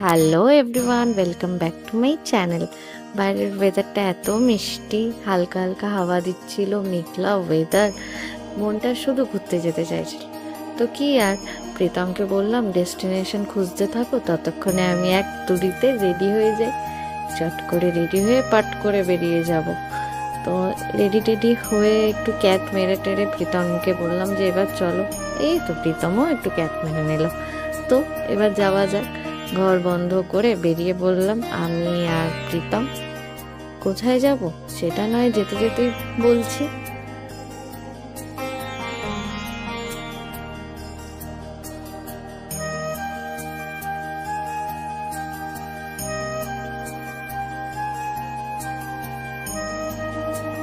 Hello everyone, welcome back to my channel. বাইরের ওয়েদারটা এত মিষ্টি, হালকা হালকা হাওয়া দিচ্ছিল, মেঘলা ওয়েদার, মনটা শুধু ঘুরতে যেতে চাইছিল। তো কি আর, প্রীতমকে বললাম ডেস্টিনেশন খুঁজতে থাকো, ততক্ষণে আমি এক তুড়িতে রেডি হয়ে যাই। চট করে রেডি হয়ে পাট করে বেরিয়ে যাব। তো রেডি হয়ে একটু ক্যাট মেরে টেরে প্রীতমকে বললাম যে এবার চলো। এই তো প্রীতমও একটু ক্যাট মেরে নিল। তো এবার যাওয়া যাক। ঘর বন্ধ করে বেরিয়ে পড়লাম আমি আর প্রীতম। কোথায় যাব সেটা নয় যেতে যেতেই বলছি।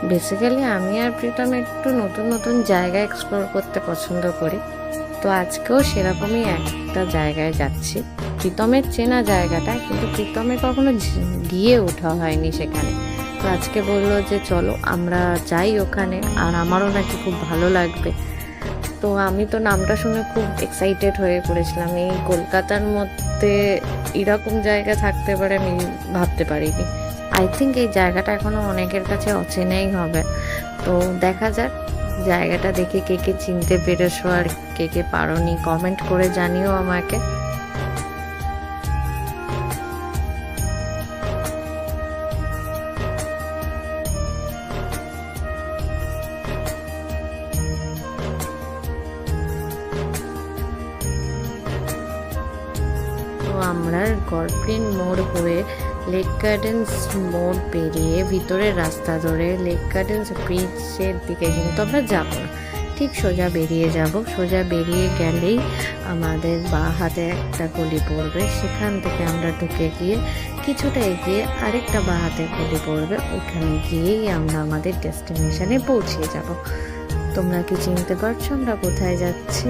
বেসিক্যালি আমি আর প্রীতম একটু নতুন নতুন জায়গা এক্সপ্লোর করতে পছন্দ করি। তো আজকেও সেরকমই একটা জায়গায় যাচ্ছি, প্রীতমের চেনা জায়গাটা, কিন্তু প্রীতমের কখনো গিয়ে ওঠা হয়নি সেখানে। তো আজকে বললো যে চলো আমরা যাই ওখানে, আর আমারও নাকি খুব ভালো লাগবে। তো আমি তো নামটা শুনে খুব এক্সাইটেড হয়ে পড়েছিলাম। এই কলকাতার মধ্যে এরকম জায়গা থাকতে পারে আমি ভাবতে পারিনি। আই থিঙ্ক এই জায়গাটা এখনো অনেকের কাছে অচেনাই হবে। তো দেখা যাক, জায়গাটা দেখে কে কে চিনতে পেরেছো আর কে কে পারোনি কমেন্ট করে জানিও আমাকে। তো আমরা গডগ্রিন মোড় হয়ে লেক গার্ডেন্স মোড় পেরিয়ে ভিতরের রাস্তা ধরে লেক গার্ডেন্স ব্রিজের দিকে কিন্তু আমরা যাব না, ঠিক সোজা বেরিয়ে যাব। সোজা বেরিয়ে গেলেই আমাদের বাঁ হাতে একটা গলি পড়বে, সেখান থেকে আমরা ঢুকে গিয়ে কিছুটা এগিয়ে আরেকটা বাঁ হাতে গলি পড়বে, ওখানে গিয়েই আমরা আমাদের ডেস্টিনেশনে পৌঁছে যাব। তোমরা কি চিনতে পারছো আমরা কোথায় যাচ্ছি?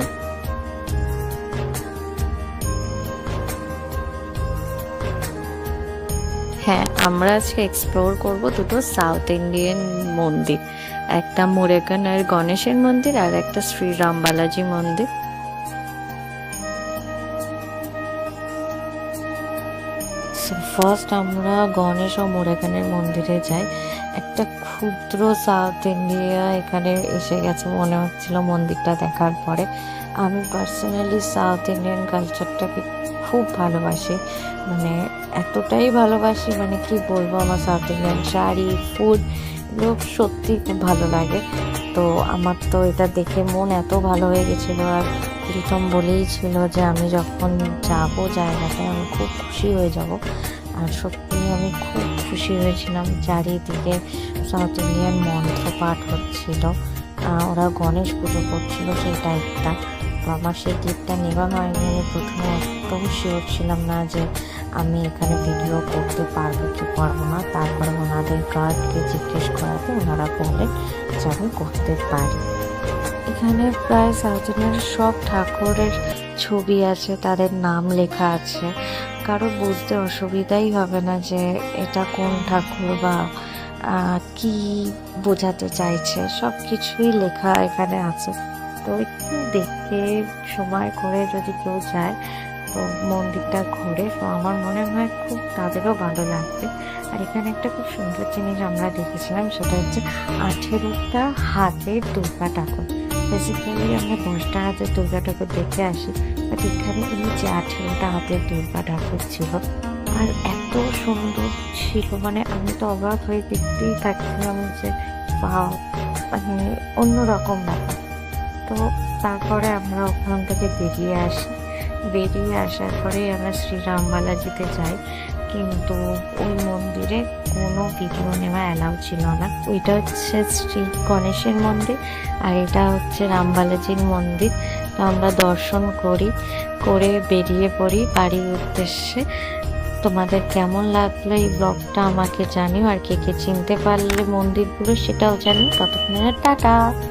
হ্যাঁ, আমরা আজকে এক্সপ্লোর করব দুটো সাউথ ইন্ডিয়ান মন্দির, একটা মুরুগানের গণেশের মন্দির আর একটা শ্রীরাম বালাজি মন্দির। ফার্স্ট আমরা গণেশ ও মুরুগানের মন্দিরে যাই। একটা ক্ষুদ্র সাউথ ইন্ডিয়া এখানে এসে গেছে মনে হচ্ছিল মন্দিরটা দেখার পরে। আমি পার্সোনালি সাউথ ইন্ডিয়ান কালচারটাকে খুব ভালোবাসি, মানে এতটাই ভালোবাসি, মানে কি বলবো, আমার সাউথ ইন্ডিয়ান শাড়ি, ফুড এগুলো সত্যি খুব ভালো লাগে। তো আমার তো এটা দেখে মন এত ভালো হয়ে গেছিলো, আর প্রীতম বলেই ছিল যে আমি যখন যাব জায়গাটায় আমি খুব খুশি হয়ে যাব। আর সত্যি আমি খুব খুশি হয়েছিলাম। চারিদিকে সাউথ ইন্ডিয়ান মন্ত্র পাঠ হচ্ছিল, ওরা গণেশ পুজো করছিল সেই টাইপটা। তো আমার সেই ক্লিপটা নেওয়া হয়নি। আমি প্রথমে একদম শিওর ছিলাম না যে আমি এখানে ভিডিও করতে পারবো কি পারবো না। তারপরে ওনাদের গার্ডকে জিজ্ঞেস করাতে ওনারা বললেন যে আমি করতে পারি। এখানে প্রায় সাউথ ইন্ডিয়ান সব ঠাকুরের ছবি আছে, তাদের নাম লেখা আছে, কারো বুঝতে অসুবিধাই হবে না যে এটা কোন ঠাকুর বা কি বোঝাতে চাইছে, সব কিছুই লেখা এখানে আছে। তো একটু দেখতে সময় করে যদি কেউ যায় তো মন্দিরটা ঘুরে, তো আমার মনে হয় খুব তাদেরও ভালো লাগবে। আর এখানে একটা খুব সুন্দর জিনিস আমরা দেখেছিলাম, সেটা হচ্ছে 18টা হাতের দুর্গা ঠাকুর। বেসিক্যালি আমরা 10টা হাতের দুর্গা ঠাকুর দেখে আসি, বাট এখানে এই যে 18টা হাতের দুর্গা ঠাকুর ছিল, আর এত সুন্দর ছিল, মানে আমি তো অবাক হয়ে দেখতেই থাকছিলাম যে বাহ, মানে অন্যরকম ব্যাপার। তো তারপরে আমরা ওখান থেকে বেরিয়ে আসার পরে আমরা শ্রীরাম বালাজিতে যাই, কিন্তু ওই মন্দিরে কোনো ভিডিও নেওয়া অ্যালাউ ছিল না। ওইটা হচ্ছে শ্রী গণেশের মন্দির আর এটা হচ্ছে রাম বালাজির মন্দির। তো আমরা দর্শন করে বেরিয়ে পড়ি বাড়ির উদ্দেশ্যে। তোমাদের কেমন লাগলো এই ব্লগটা আমাকে জানিও, আর কে কে চিনতে পারলে মন্দিরগুলো সেটাও জানিও। ততক্ষণে টাটা।